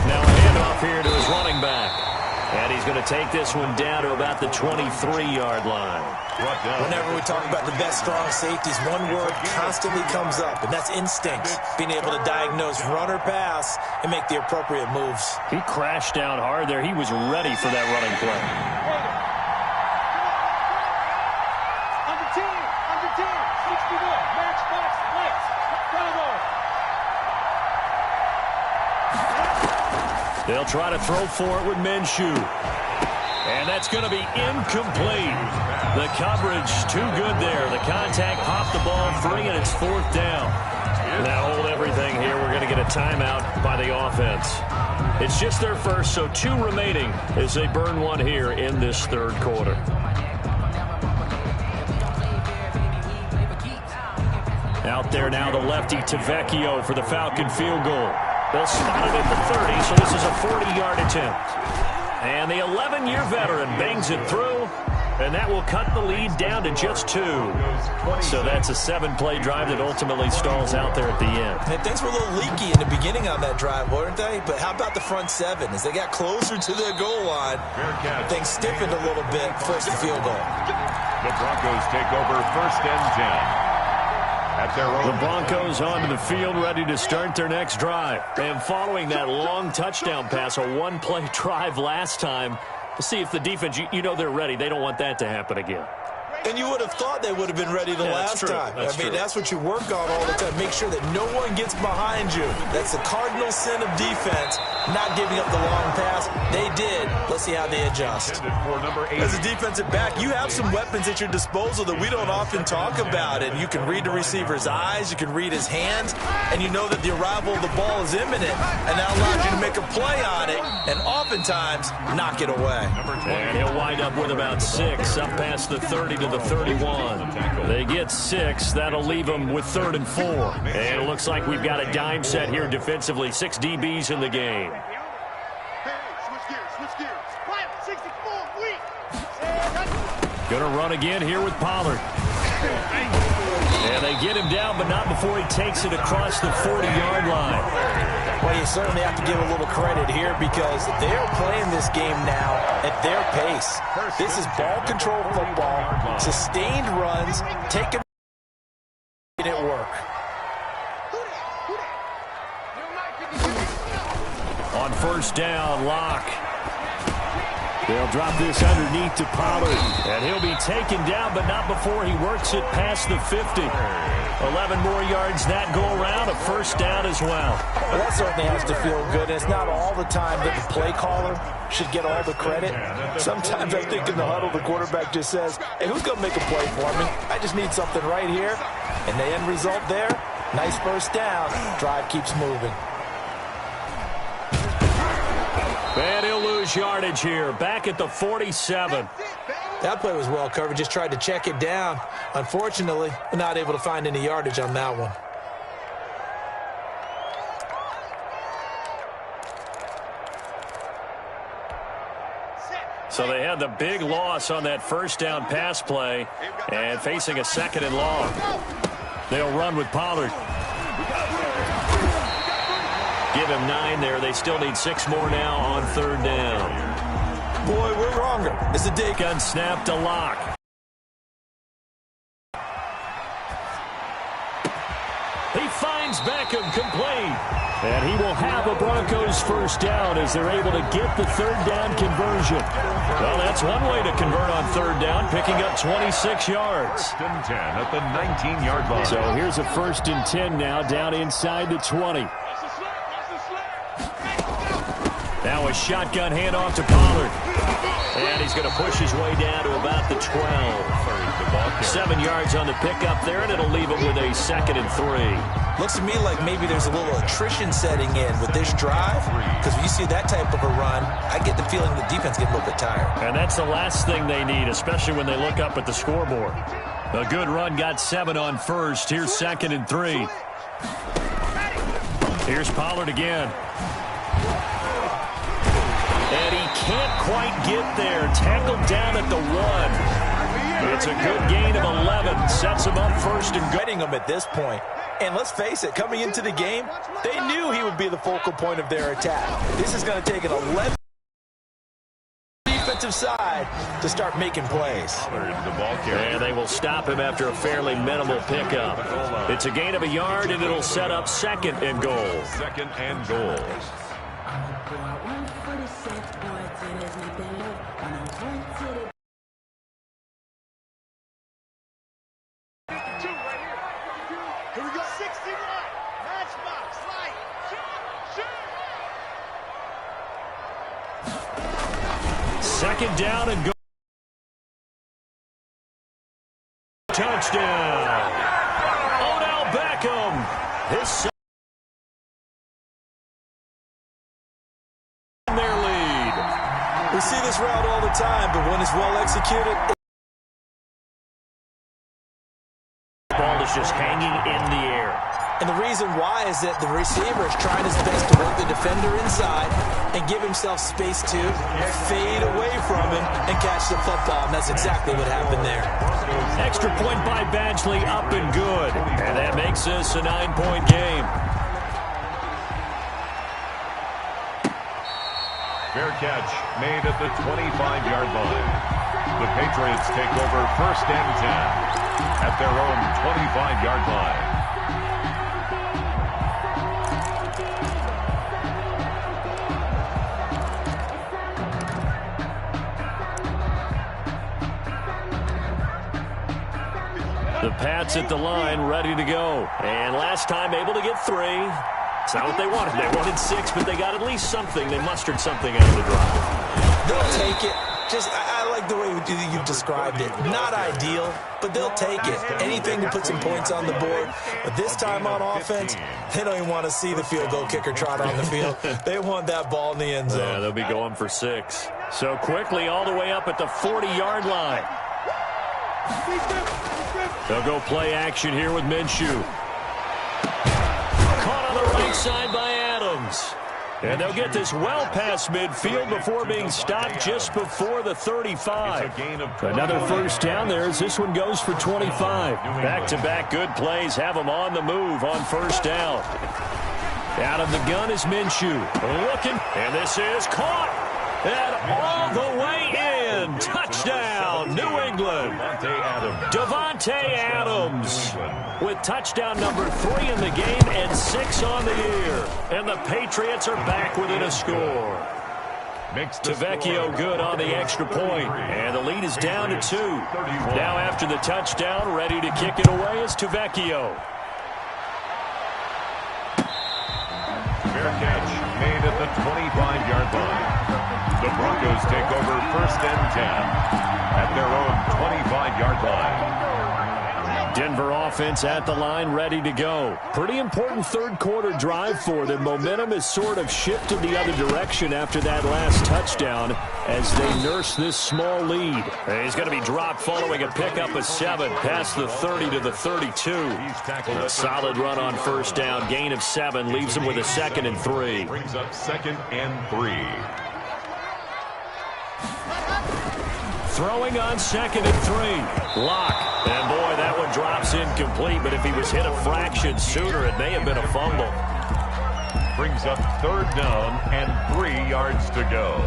Now a handoff here to his running back. And he's going to take this one down to about the 23-yard line. Whenever we talk about the best strong safeties, one word constantly comes up, and that's instinct. Being able to diagnose run or pass and make the appropriate moves. He crashed down hard there. He was ready for that running play. Under 10, 61, match, lights, bravo. They'll try to throw for it with Minshew. And that's going to be incomplete. The coverage too good there. The contact popped the ball free, and it's 4th down. Now hold everything here. We're going to get a timeout by the offense. It's just their first, so 2 remaining as they burn one here in this 3rd quarter. Out there now, the lefty Tavecchio for the Falcon field goal. They'll spot it at the 30, so this is a 40-yard attempt. And the 11-year veteran bangs it through, and that will cut the lead down to just 2. So that's a 7-play drive that ultimately stalls out there at the end. And things were a little leaky in the beginning on that drive, weren't they? But how about the front 7? As they got closer to their goal line, things stiffened a little bit, forced the field goal. The Broncos take over 1st and 10. The Broncos onto the field, ready to start their next drive. And following that long touchdown pass, a 1-play drive last time, to see if the defense, you know they're ready. They don't want that to happen again. And you would have thought they would have been ready the last time. That's what you work on all the time. Make sure that no one gets behind you. That's the cardinal sin of defense, not giving up the long pass. They did. Let's see how they adjust. As a defensive back, you have some weapons at your disposal that we don't often talk about. And you can read the receiver's eyes, you can read his hands, and you know that the arrival of the ball is imminent. And that allows you to make a play on it, and oftentimes knock it away. And he'll wind up with about 6 up past the 30 to the 31. They get 6. That'll leave them with 3rd and 4. And it looks like we've got a dime set here defensively. 6 DBs in the game. Switch gears. Quiet, 64, weak. Going to run again here with Pollard. And they get him down, but not before he takes it across the 40-yard line. Well, you certainly have to give a little credit here because they're playing this game now at their pace. This is ball control football, sustained runs, taking it work. On 1st down, Locke. They'll drop this underneath to Pollard, and he'll be taken down, but not before he works it past the 50. 11 more yards that go around, a 1st down as well. Well, that certainly has to feel good. It's not all the time that the play caller should get all the credit. Sometimes I think in the huddle, the quarterback just says, hey, who's going to make a play for me? I just need something right here. And the end result there, nice 1st down. Drive keeps moving. And he'll lose yardage here, back at the 47. That play was well covered, just tried to check it down. Unfortunately, we're not able to find any yardage on that one. So they had the big loss on that 1st down pass play and facing a 2nd and long. They'll run with Pollard. Give him 9 there. They still need 6 more now on 3rd down. Boy, we're wronger. It's a dig. Gun snap to Locke. He finds Beckham complete. And he will have a Broncos 1st down as they're able to get the 3rd down conversion. Well, that's one way to convert on 3rd down, picking up 26 yards. 1st and 10 at the 19-yard line. So here's a 1st and 10 now down inside the 20. Now a shotgun handoff to Pollard. And he's going to push his way down to about the 12. 7 yards on the pickup there, and it'll leave him with a 2nd and 3. Looks to me like maybe there's a little attrition setting in with this drive, because when you see that type of a run, I get the feeling the defense get a little bit tired. And that's the last thing they need, especially when they look up at the scoreboard. A good run got 7 on first. Here's 2nd and 3. Here's Pollard again. And he can't quite get there. Tackled down at the 1. It's a good gain of 11. Sets him up first and Getting him at this point. And let's face it, coming into the game, they knew he would be the focal point of their attack. This is going to take an 11 defensive side to start making plays. And they will stop him after a fairly minimal pickup. It's a gain of a yard, and it'll set up 2nd and goal. 2nd and goal. Here we go. 69. Matchbox. Light. Shoot. 2nd down and goal. Touchdown. Odell Beckham. His their lead. We see this route all the time, but when it's well executed, the ball is just hanging in the air. and the reason why is that the receiver is trying his best to work the defender inside and give himself space to fade away from him and catch the football, and that's exactly what happened there. Extra point by Badgley, up and good. And that makes this a 9-point game. Fair catch made at the 25-yard line. The Patriots take over 1st and 10 at their own 25-yard line. The Pats at the line, ready to go. And last time able to get 3. It's not what they wanted. They wanted 6, but they got at least something. They mustered something out of the drive. They'll take it. I like the way you've described it. Not ideal, but they'll take it. Anything to put some points on the board. But this time on offense, they don't even want to see the field goal kicker trot on the field. They want that ball in the end zone. Yeah, they'll be going for 6. So quickly all the way up at the 40-yard line. They'll go play action here with Minshew. Caught on the right side by Adams. And they'll get this well past midfield before being stopped just before the 35. Another first down there as this one goes for 25. Back-to-back good plays have them on the move on first down. Out of the gun is Minshew. Looking, and this is caught. And all the way in. Touchdown, New England. Davante Adams with touchdown number 3 in the game and 6 on the year. And the Patriots are back within a score. Tavecchio good on the extra point. And the lead is down to 2. Now after the touchdown, ready to kick it away is Tavecchio. Fair catch made at the 25-yard line. The Broncos take over 1st and 10 at their own 25-yard line. Denver offense at the line, ready to go. Pretty important third-quarter drive for them. Momentum has sort of shifted the other direction after that last touchdown as they nurse this small lead. He's going to be dropped following a pickup of 7 past the 30 to the 32. A solid run on first down. Gain of 7 leaves him with a 2nd and 3. Brings up 2nd and 3. Throwing on 2nd and 3. Lock. And boy, that one drops incomplete, but if he was hit a fraction sooner, it may have been a fumble. Brings up 3rd down and 3 yards to go.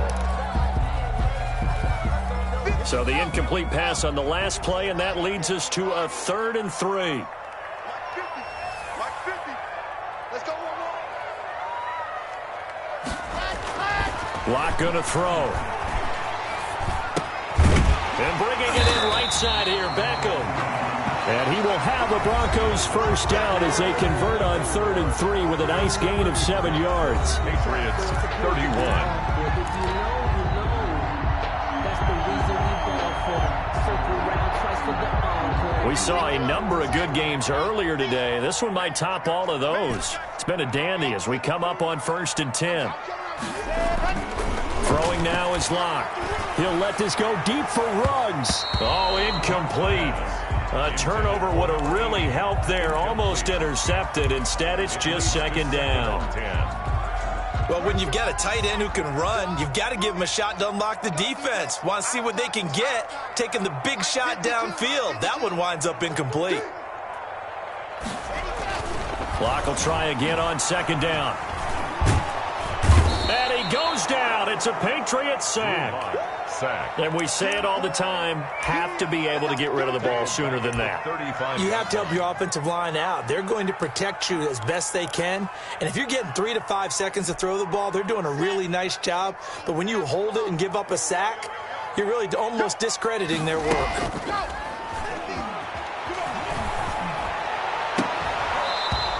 So the incomplete pass on the last play, and that leads us to a 3rd and 3. Like 50. Let's go one more. Lock going to throw. And bringing it in right side here, Beckham. And he will have the Broncos first down as they convert on 3rd and 3 with a nice gain of 7 yards. Patriots 31. We saw a number of good games earlier today. This one might top all of those. It's been a dandy as we come up on 1st and 10. Throwing now is Lock. He'll let this go deep for Ruggs. Oh, incomplete. A turnover would have really helped there. Almost intercepted. Instead, it's just second down. Well, when you've got a tight end who can run, you've got to give him a shot to unlock the defense. Want to see what they can get, taking the big shot downfield. That one winds up incomplete. Clock will try again on second down. And he goes down. It's a Patriots sack. And we say it all the time, have to be able to get rid of the ball sooner than that. You have to help your offensive line out. They're going to protect you as best they can. And if you're getting 3 to 5 seconds to throw the ball, they're doing a really nice job. But when you hold it and give up a sack, you're really almost discrediting their work.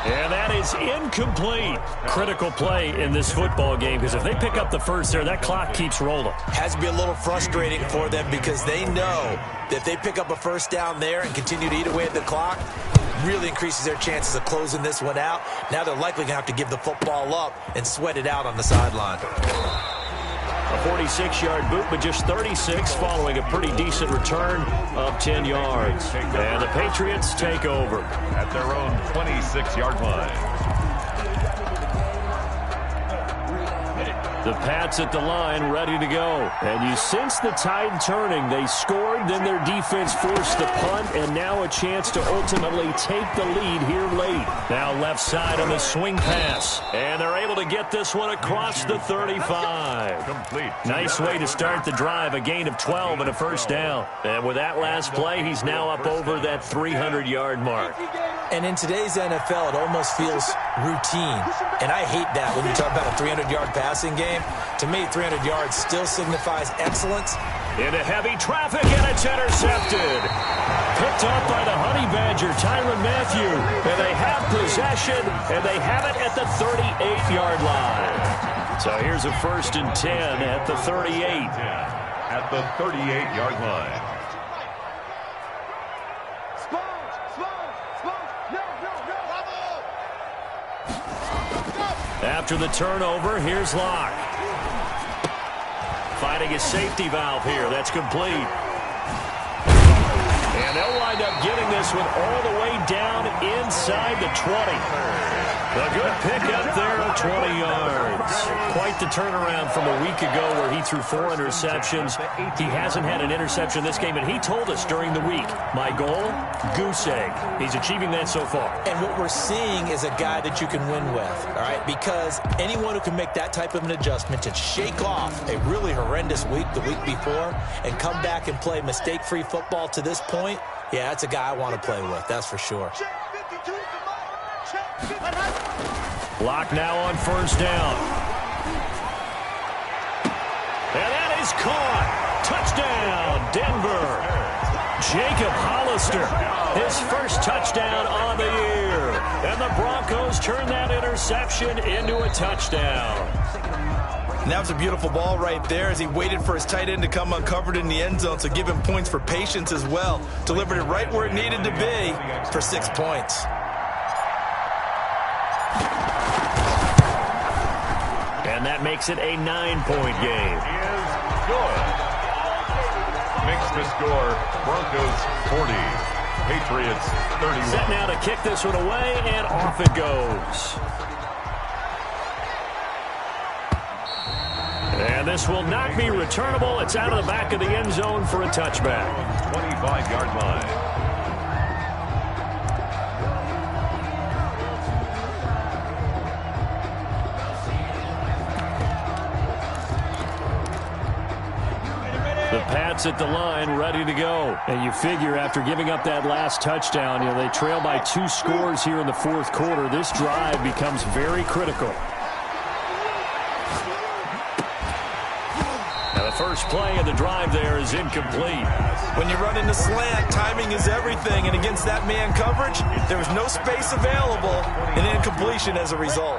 And that is incomplete. Critical play in this football game, because if they pick up the first there, that clock keeps rolling. Has to be a little frustrating for them because they know that if they pick up a first down there and continue to eat away at the clock, really increases their chances of closing this one out. Now they're likely going to have to give the football up and sweat it out on the sideline. A 46-yard boot, but just 36 following a pretty decent return of 10 yards. And the Patriots take over at their own 26-yard line. The Pats at the line, ready to go. And you sense the tide turning. They scored, then their defense forced the punt, and now a chance to ultimately take the lead here late. Now left side on the swing pass. And they're able to get this one across the 35. Complete. Nice way to start the drive, a gain of 12 and a first down. And with that last play, he's now up over that 300-yard mark. And in today's NFL, it almost feels routine. And I hate that when you talk about a 300-yard passing game. To me, 300 yards still signifies excellence. Into heavy traffic, and it's intercepted. Picked up by the Honey Badger, Tyrann Mathieu. And they have possession, and they have it at the 38-yard line. So here's a 1st and 10 at the 38. At the 38-yard line. After the turnover, here's Locke. Finding his safety valve here. That's complete. And they'll wind up getting this one all the way down inside the 20. A good pickup there of 20 yards. Quite the turnaround from a week ago where he threw 4 interceptions. He hasn't had an interception this game, and he told us during the week, my goal, goose egg. He's achieving that so far. And what we're seeing is a guy that you can win with, all right? Because anyone who can make that type of an adjustment to shake off a really horrendous week the week before and come back and play mistake-free football to this point, yeah, that's a guy I want to play with, that's for sure. Lock now on 1st down. And that is caught. Touchdown, Denver. Jacob Hollister, his first touchdown on the year. And the Broncos turn that interception into a touchdown. And that was a beautiful ball right there as he waited for his tight end to come uncovered in the end zone, so give him points for patience as well. Delivered it right where it needed to be for 6 points. And that makes it a 9-point game. Is good. Makes the score Broncos 40, Patriots 31. Set now to kick this one away, and off it goes. And this will not be returnable. It's out of the back of the end zone for a touchback. 25-yard line. The Pats at the line, ready to go. And you figure after giving up that last touchdown, they trail by 2 scores here in the 4th quarter. This drive becomes very critical. Now the first play of the drive there is incomplete. When you run into slant, timing is everything. And against that man coverage, there was no space available, and incompletion as a result.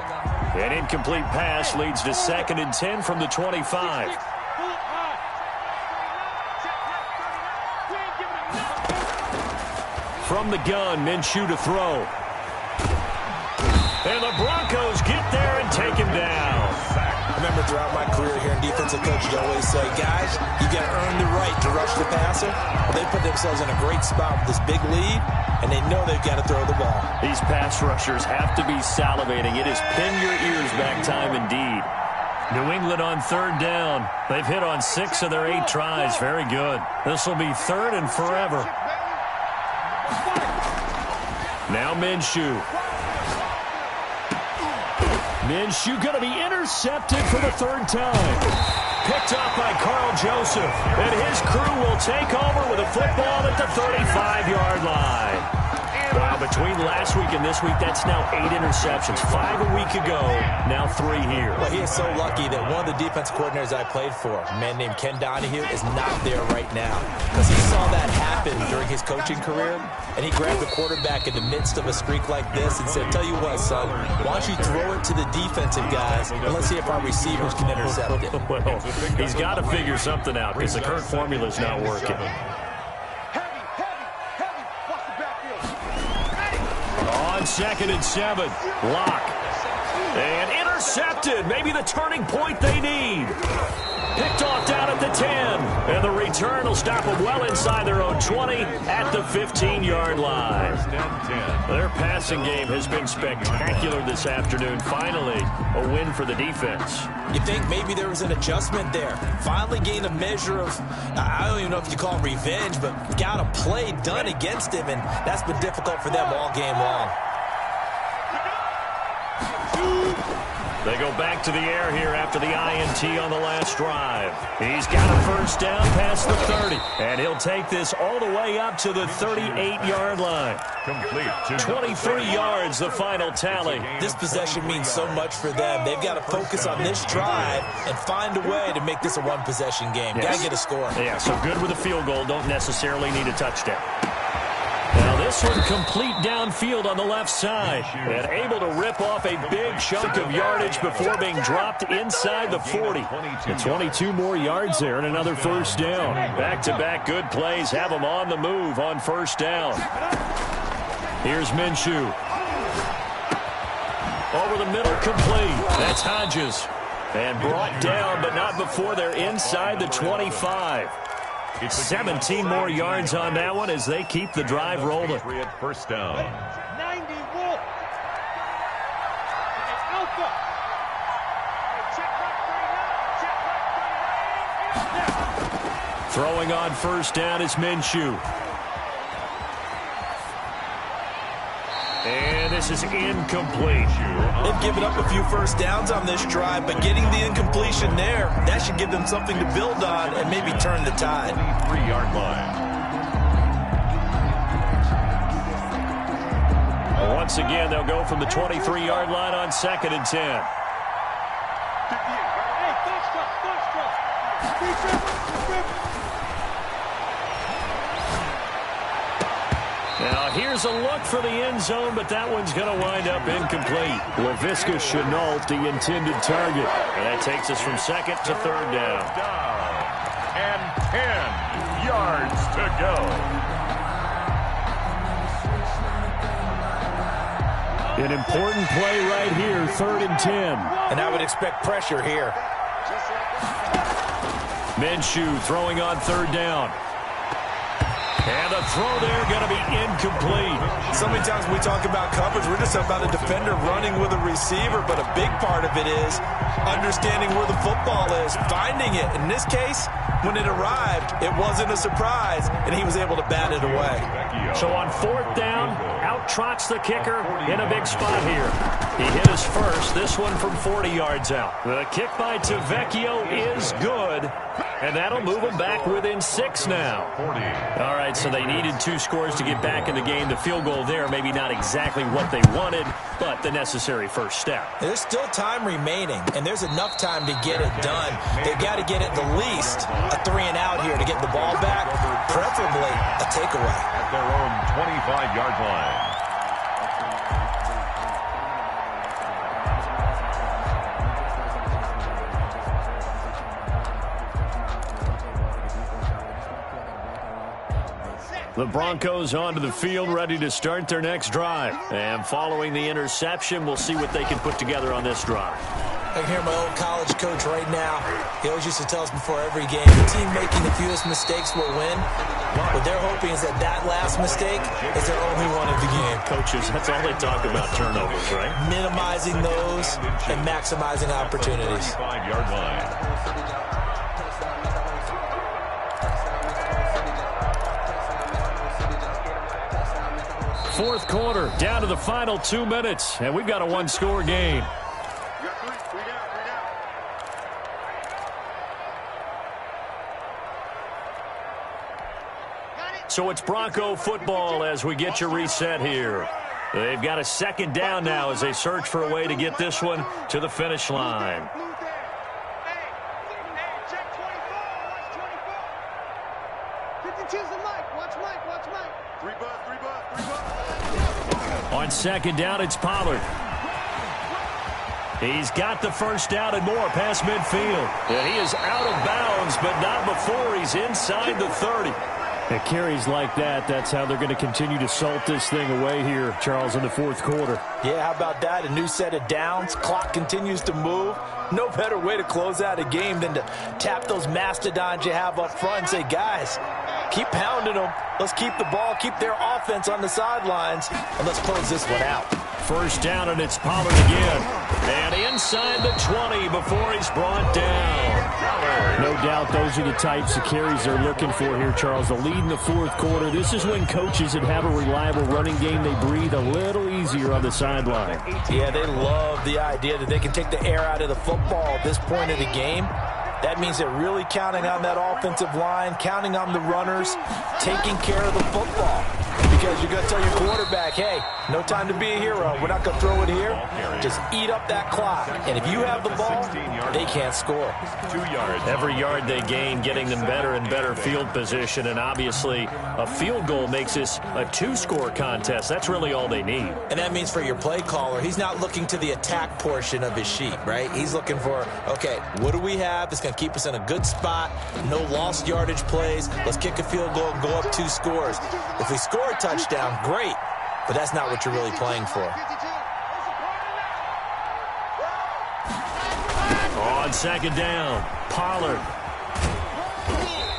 An incomplete pass leads to 2nd and 10 from the 25. From the gun, Minshew to throw. And the Broncos get there and take him down. I remember throughout my career here in defensive coaches always say, guys, you got to earn the right to rush the passer. Well, they put themselves in a great spot with this big lead, and they know they've got to throw the ball. These pass rushers have to be salivating. It is pin your ears back time indeed. New England on third down. They've hit on 6 of their 8 tries. Very good. This will be third and forever. Now Minshew. Minshew going to be intercepted for the 3rd time. Picked up by Carl Joseph. And his crew will take over with a football at the 35-yard line. Wow, between last week and this week, that's now 8 interceptions. 5 a week ago, now 3 here. Well, he is so lucky that one of the defense coordinators I played for, a man named Ken Donahue, is not there right now. Because he saw that happen during his coaching career, and he grabbed the quarterback in the midst of a streak like this and said, tell you what, son, why don't you throw it to the defensive guys, and let's see if our receivers can intercept it. Well, he's got to figure something out because the current formula is not working. On 2nd and 7, Lock. And intercepted. Maybe the turning point they need. Picked off down at the 10. And the return will stop them well inside their own 20 at the 15-yard line. Their passing game has been spectacular this afternoon. Finally, a win for the defense. You think maybe there was an adjustment there. Finally gained a measure of, I don't even know if you call it revenge, but got a play done against him, and that's been difficult for them all game long. They go back to the air here after the INT on the last drive. He's got a 1st down past the 30, and he'll take this all the way up to the 38-yard line. Complete. 23 yards, the final tally. This possession means so much for them. They've got to focus on this drive and find a way to make this a one-possession game. Got to get a score. Yeah, so good with a field goal. Don't necessarily need a touchdown. Now this one complete downfield on the left side. And able to rip off a big chunk of yardage before being dropped inside the 40. And 22 more yards there and another 1st down. Back-to-back good plays have them on the move on 1st down. Here's Minshew. Over the middle, complete. That's Hodges. And brought down, but not before they're inside the 25. 17 more yards on that one as they keep the drive rolling. Patriot 1st down. 90 Wolf. Alpha. Check. Throwing on 1st down is Minshew. And this is incomplete. They've given up a few 1st downs on this drive, but getting the incompletion there, that should give them something to build on and maybe turn the tide. 3-yard line. Once again, they'll go from the 23-yard line on 2nd and 10. Hey, fast trust. Now, here's a look for the end zone, but that one's going to wind up incomplete. Laviska Shenault, the intended target. And that takes us from 2nd to 3rd down. And 10 yards to go. An important play right here, 3rd and 10. And I would expect pressure here. Minshew throwing on 3rd down. And the throw there going to be incomplete. So many times when we talk about coverage, we're just about a defender running with a receiver, but a big part of it is understanding where the football is, finding it. In this case, when it arrived, it wasn't a surprise, and he was able to bat it away. So on 4th down, out trots the kicker in a big spot here. He hit his first, this one from 40 yards out. The kick by Tavecchio is good, and that'll move them back within 6 now. All right, so they needed 2 scores to get back in the game. The field goal there, maybe not exactly what they wanted, but the necessary first step. There's still time remaining, and there's enough time to get it done. They've got to get at the least a 3-and-out here to get the ball back, preferably a takeaway. At their own 25-yard line. The Broncos onto the field, ready to start their next drive. And following the interception, we'll see what they can put together on this drive. I can hear my old college coach right now. He always used to tell us before every game, the team making the fewest mistakes will win. What they're hoping is that that last mistake is their only one of the game. Coaches, that's all they talk about, turnovers, right? Minimizing those and maximizing opportunities. 5-yard line. Fourth quarter, down to the final 2 minutes, and we've got a one-score game. So it's Bronco football as we get you reset here. They've got a second down now as they search for a way to get this one to the finish line. On second down, it's Pollard. He's got the first down and more past midfield. And he is out of bounds, but not before he's inside the 30. At carries like that, that's how they're going to continue to salt this thing away here, Charles, in the fourth quarter. Yeah, how about that? A new set of downs. Clock continues to move. No better way to close out a game than to tap those mastodons you have up front and say, guys, keep pounding them. Let's keep the ball, keep their offense on the sidelines, and let's close this one out. First down, and it's Pollard again. And inside the 20 before he's brought down. No doubt those are the types of carries they're looking for here, Charles. The lead in the fourth quarter. This is when coaches that have a reliable running game, they breathe a little easier on the sideline. Yeah, they love the idea that they can take the air out of the football at this point of the game. That means they're really counting on that offensive line, counting on the runners, taking care of the football. Because you're going to tell your quarterback, hey, no time to be a hero. We're not going to throw it here. Just eat up that clock. And if you have the ball, they can't score. 2 yards. Every yard they gain, getting them better and better field position. And obviously, a field goal makes this a two-score contest. That's really all they need. And that means for your play caller, he's not looking to the attack portion of his sheet, right? He's looking for, okay, what do we have that's going to keep us in a good spot? No lost yardage plays. Let's kick a field goal and go up 2 scores. If we score a touchdown, great. But that's not what you're really playing for. On second down, Pollard.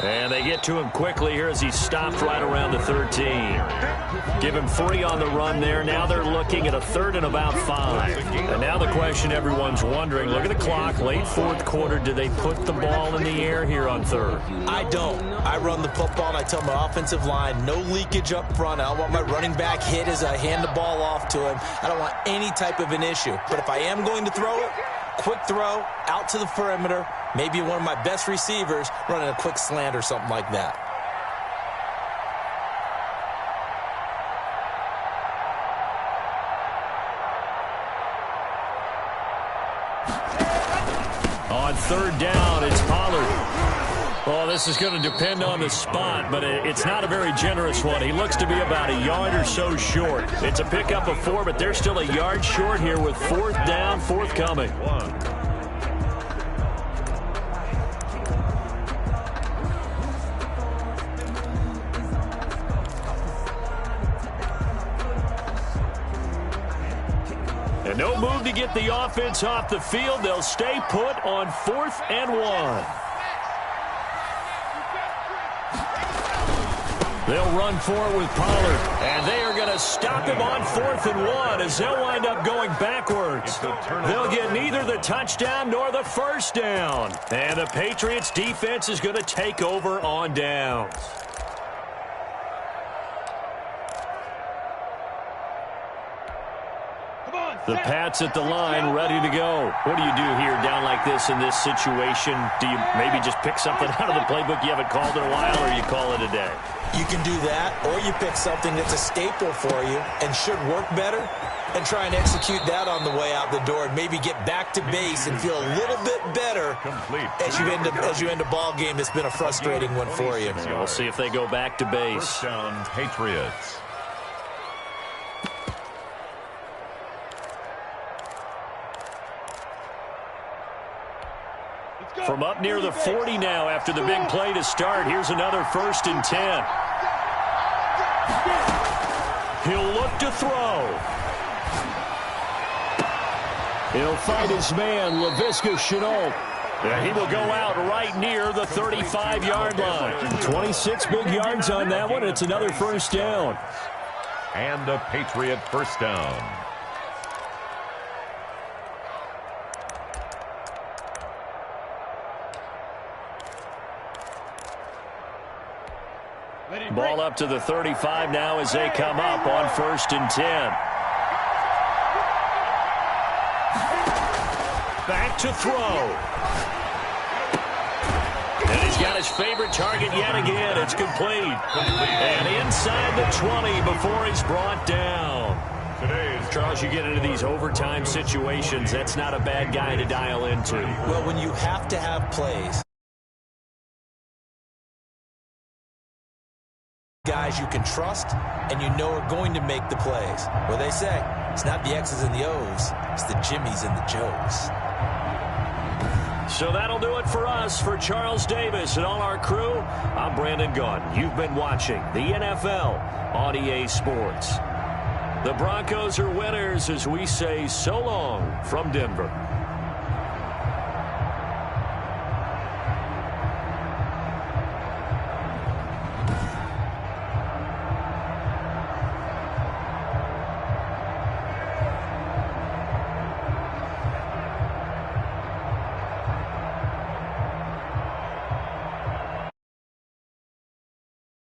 And they get to him quickly here as he stopped right around the 13. Give him 3 on the run there. Now they're looking at a 3rd and about 5. And now the question everyone's wondering, look at the clock, late fourth quarter, do they put the ball in the air here on 3rd? I don't. I run the football and I tell my offensive line, no leakage up front. I don't want my running back hit as I hand the ball off to him. I don't want any type of an issue. But if I am going to throw it, quick throw, out to the perimeter, maybe one of my best receivers running a quick slant or something like that. On 3rd down, it's Pollard. Well, this is going to depend on the spot, but it's not a very generous one. He looks to be about a yard or so short. It's a pickup of 4, but they're still a yard short here with 4th down, forthcoming. And no move to get the offense off the field. They'll stay put on 4th and 1. They'll run for it with Pollard. And they are going to stop him on 4th and 1 as they'll wind up going backwards. They'll get neither the touchdown nor the first down. And the Patriots defense is going to take over on downs. The Pats at the line, ready to go. What do you do here down like this in this situation? Do you maybe just pick something out of the playbook you haven't called in a while, or you call it a day? You can do that, or you pick something that's a staple for you and should work better and try and execute that on the way out the door and maybe get back to base and feel a little bit better as you end a ball game that's been a frustrating one for you. Yeah, we'll see if they go back to base. First down, Patriots. From up near the 40 now after the big play to start. Here's another 1st and 10. He'll look to throw. He'll find his man, Laviska Shenault. And he will go out right near the 35-yard line. 26 big yards on that one. It's another first down. And a Patriot first down. Ball up to the 35 now as they come up on 1st and 10. Back to throw. And he's got his favorite target yet again. It's complete. And inside the 20 before he's brought down. Charles, you get into these overtime situations, that's not a bad guy to dial into. Well, when you have to have plays, guys you can trust and you know are going to make the plays. Well, they say it's not the X's and the O's, it's the Jimmies and the Joes. So that'll do it for us. For Charles Davis and all our crew, I'm Brandon Gaudin. You've been watching the NFL on EA Sports. The Broncos are winners as we say so long from Denver.